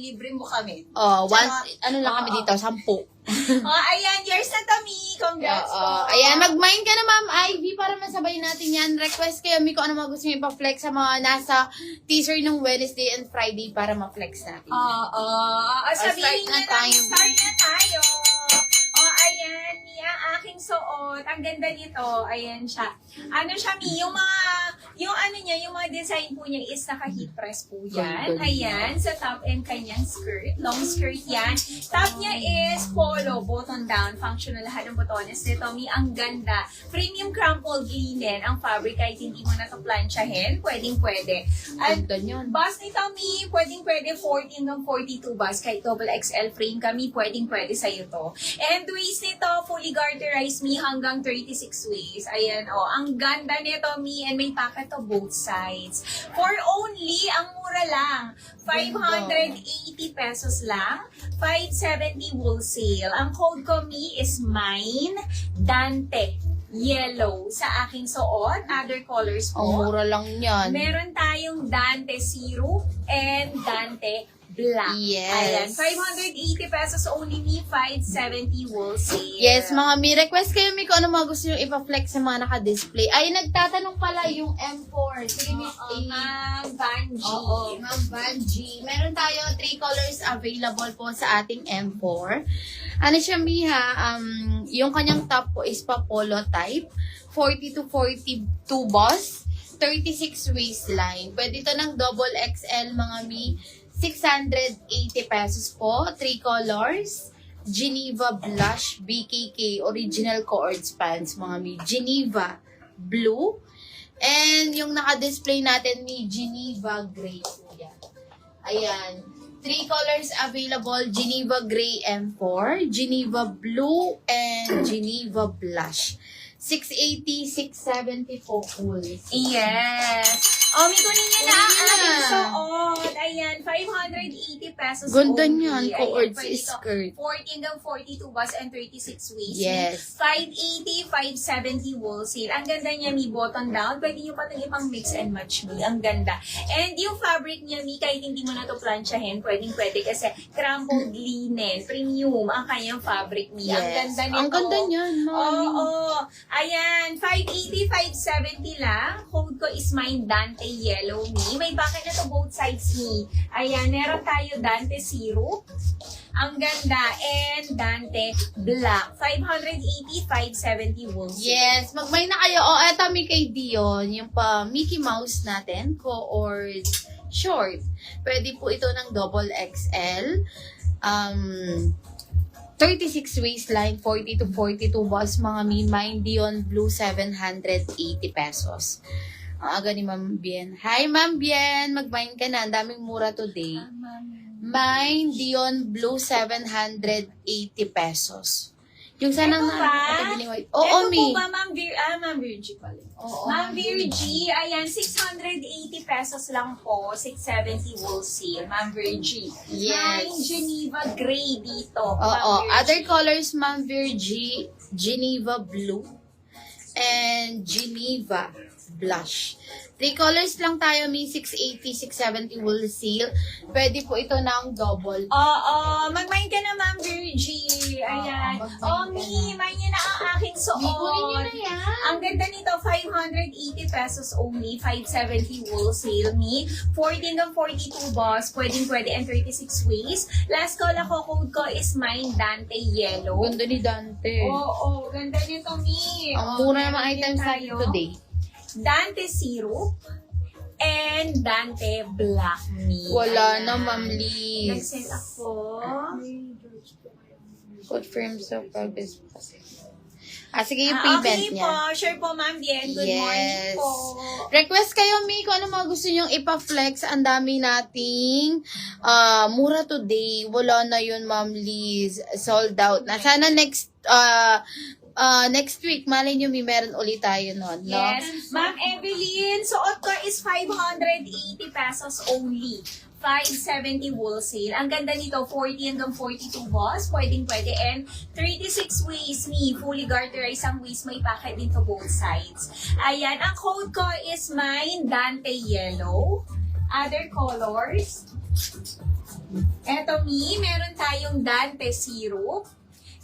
libre mo kami. Ano lang kami dito, 10. Ayan, yours na Tommy. Congrats po. Ayan, mag-mine ka na, Ma'am Ivy, para masabay natin yan. Request kayo, Mi, kung ano mga gusto nyo ipa-flex sa mga nasa teaser ng Wednesday and Friday para ma-flex natin. Sabihin Start na niya tayo. Start na tayo. Ayan, Mi, ang aking suot. Ang ganda nito. Ayan siya. Ano siya, Mi, yung mga design po niya is naka-heat press po yan. Ayan, sa top and kanyang skirt. Long skirt yan. Top niya is polo, button down, functional lahat ng botones nito. Mi, ang ganda. Premium crumpled linen ang fabric kahit hindi mo na ito planchahin. Pwedeng-pwede. At Ganda yun. bus nito, Mi, pwedeng-pwede 40 hanggang 42 bus. Kahit double XL frame kami, pwedeng-pwede sa'yo to. And waist nito, fully garterized, Mi, hanggang 36 waist. Ayan, ang ganda nito, Mi, and may packet to both sides. For only, ang mura lang, 580 pesos lang, 570 wholesale. Ang code ko, Mi, is mine, Dante, yellow sa aking suot. Other colors Ang po. mura lang yan. Meron tayong Dante Syrup and Dante Black. Yes. Ayan, 580 pesos only, Mi, 570 wholesale. Yes, mga Mi, request kayo, Mi, kung ano mga gusto nyo ipa-flex sa mga naka-display. Ay, nagtatanong pala yung M4. Sige, Miss A. Ma'am Banji. Oo, Ma'am Banji. Meron tayo 3 colors available po sa ating M4. Ano siya, Mi, ha? Yung kanyang top po is pa-polo type. 40 to 42 boss. 36 waistline. Pwede ito ng double XL, mga Mi. 680 pesos po. 3 colors. Geneva Blush BKK Original Cords Pants, mga Mi. Geneva Blue. And yung naka-display natin, Mi, Geneva Gray po yan. Ayan. 3 colors available. Geneva Gray M4, Geneva Blue, and Geneva Blush. 680, 670 po full. Yes. Mi, kunin niyo na ang ating suot. Ayan, 580 pesos Ganda only. niyan, Ayan, cords pwede ito, skirt. 40 hanggang 42 bus and 36 waist. Yes. 580, 570 wholesale. Ang ganda niya, Mi, button down. Pwede niyo pa ito ipang mix and match, Mi. Ang ganda. And yung fabric niya, Mi, kahit hindi mo na ito planchahin, pwede kasi crumpled linen, premium ang kanyang fabric, Mi. Ang ganda nito. Ang ganda niyan, Mami. Ayan, 580, 570 lang. Code ko is mine, Dante Yellow, Mi. May bakit na to both sides, Mi. Ayan, meron tayo Dante Syrup. Ang ganda. And Dante Black. 580, 570 wholesale. Yes, mag-buy na kayo. Eto, Mi, kay Dion. Yung pa Mickey Mouse natin, cord short. Pwede po ito ng double XL. 36 waistline, 40 to 42 boss, mga Mi. Mine Dion Blue, 780 pesos. Ang aga ni Ma'am Bien. Hi, Ma'am Bien! Mag-mine ka na. Ang daming mura today. Mine Dion Blue, 780 pesos. Yung sana Ito na ba? white. Ito Oo, Mi. po ba, Ma'am Virgie pala? Oo, Ma'am Virgie, ayan, 680 pesos lang po, 670 wholesale, Ma'am Virgie. Yes. Mine Geneva Gray dito, Oo. Ma'am Virgie. Other colors, Ma'am Virgie, Geneva Blue, and Geneva Blush. 3 colors lang tayo, Mi. 680, 670 wholesale. Pwede po ito ng double. Mag-mine ka na, Ma'am Virgie. Ayan. Mi, mine niyo na ang aking suot. Mi, kunin niyo na yan. Ang ganda nito, 580 pesos only, 570 wholesale, Mi. 40 hanggang 42 boss, pwede, and 36 waist. Last call ako, code ko is mine, Dante Yellow. Ganda ni Dante. Ganda nito, Mi. Ang mura naman meron items din natin today. Dante Syrup and Dante Black, Mi. Wala Ayan. na, Ma'am Liz. Nag-send ako. Confirm sa progress. Sige, yung Okay payment niya. po. Sure po, Ma'am Bien. Good morning po. Request kayo, Mi, kung ano mga gusto nyong ipa-flex. Ang dami nating mura today. Wala na yun, Ma'am Liz. Sold out na. Sana next week, malay nyo, Mi, meron ulit tayo nun. No? Yes. Ma'am Evelyn, suot ko is 580 pesos only. 570 wholesale. Ang ganda nito, 40 hanggang 42 boss. Pwede. And 36 waist, Mi. Fully garterized ang waist. May packet din to both sides. Ayan. Ang code ko is mine, Dante Yellow. Other colors. Eto, Mi, meron tayong Dante Syrup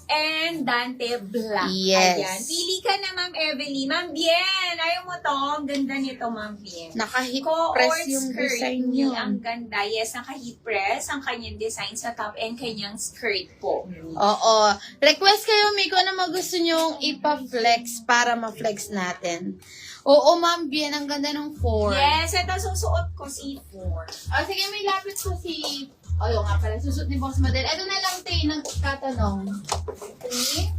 and Dante Black. Yes. Ayan. Pili ka na, Ma'am Evelyn. Ma'am Bien, ayaw mo to? Ang ganda nito, Ma'am Bien. Naka-hit Co-ord press yung skirt design ni, niyo. ang ganda. Yes, naka-heat press ang kanyang design sa top and kanyang skirt po. Oo. Request kayo, Miko, na gusto nyong ipa-flex para ma-flex natin. Oo, Ma'am Bien, ang ganda ng 4. Yes, ito susuot ko si 4. Oh, sige, may lapit ko si... Oh, yung nga pala, susot ni Boss Model. Ito na lang, Tay, nagkatanong. Okay?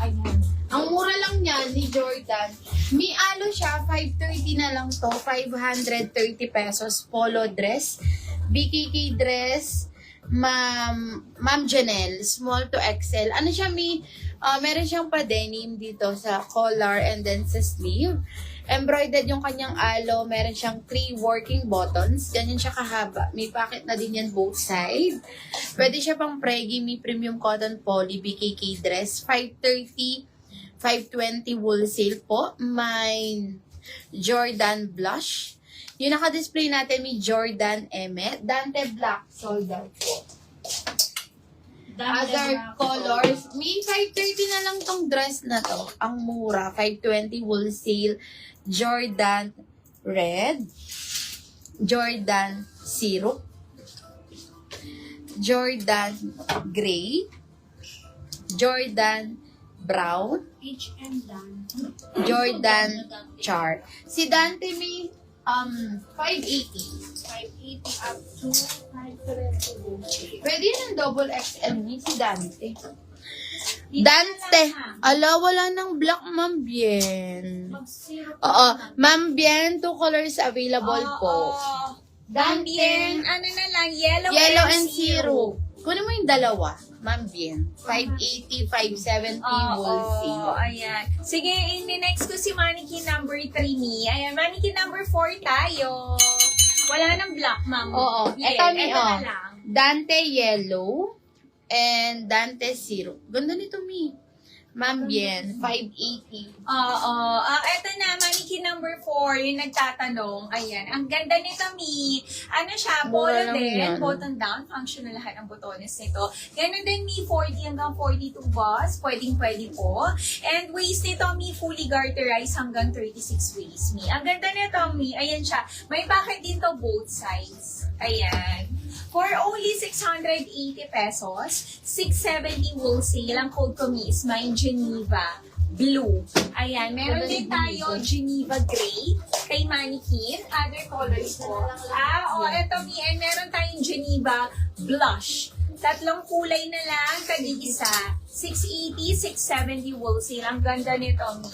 Ayan. Ang mura lang niya ni Jordan. May alo siya, 530 na lang to. 530 pesos. Polo dress. BKK dress. Ma'am Janelle. Small to XL. Ano siya, meron siyang pa-denim dito sa collar and then sa sleeve. Embroidered yung kanyang alo. Meron siyang 3 working buttons. Ganyan siya kahaba. May pocket na din yan both side. Pwede siya pang preggy. May premium cotton poly BKK dress. 530, 520 wholesale po. May Jordan blush. Yung naka-display natin, may Jordan Emmet. Dante Black, sold out po. Other colors, may 530 na lang tong dress na to. Ang mura, 520 wholesale. Jordan Red. Jordan Syrup. Jordan Gray. Jordan Brown. Jordan Char. Si Dante may 580. 580 up to 570. Pwede yun ang double XL ni si Dante. Dante. Ala, wala ng black, Ma'am Bien. Oo. Ma'am Bien, 2 colors available po. Ma'am Bien, ano na lang, yellow and syrup. Kunin mo yung dalawa, Ma'am Bien. 580, 570 wholesale. Ayan. Sige, next ko si mannequin number 3 ni. Ayan, mannequin number 4 tayo. Wala nang black, Ma'am. Oo. Bien, Ito mi, ito na lang. Dante yellow and Dante syrup. Ganda nito, mi. Ma'am Bien, 580. Oo. Ito na, mannequin number 4, yung nagtatanong. Ayan. Ang ganda nito, Mi. Ano siya? Polo Mura lang din. yan. Button down. Functional lahat ng botones nito. Ganun din, Mi. 40 hanggang 42 boss. Pwedeng-pwede po. And waist nito, Mi. Fully garterized hanggang 36 waist, Mi. Ang ganda nito, Mi. Ayan siya. May bakit din to both sides. Ayan. For only 680 pesos, 670 wholesale. Ang code ko, Mi, is mine Geneva Blue. Ayan, meron din tayo Geneva Gray kay mannequin. Other colors po. Eto, Mi, and meron tayong Geneva Blush. 3 kulay na lang, tag-isa. 680, 670 wholesale. Ang ganda nito, Mi,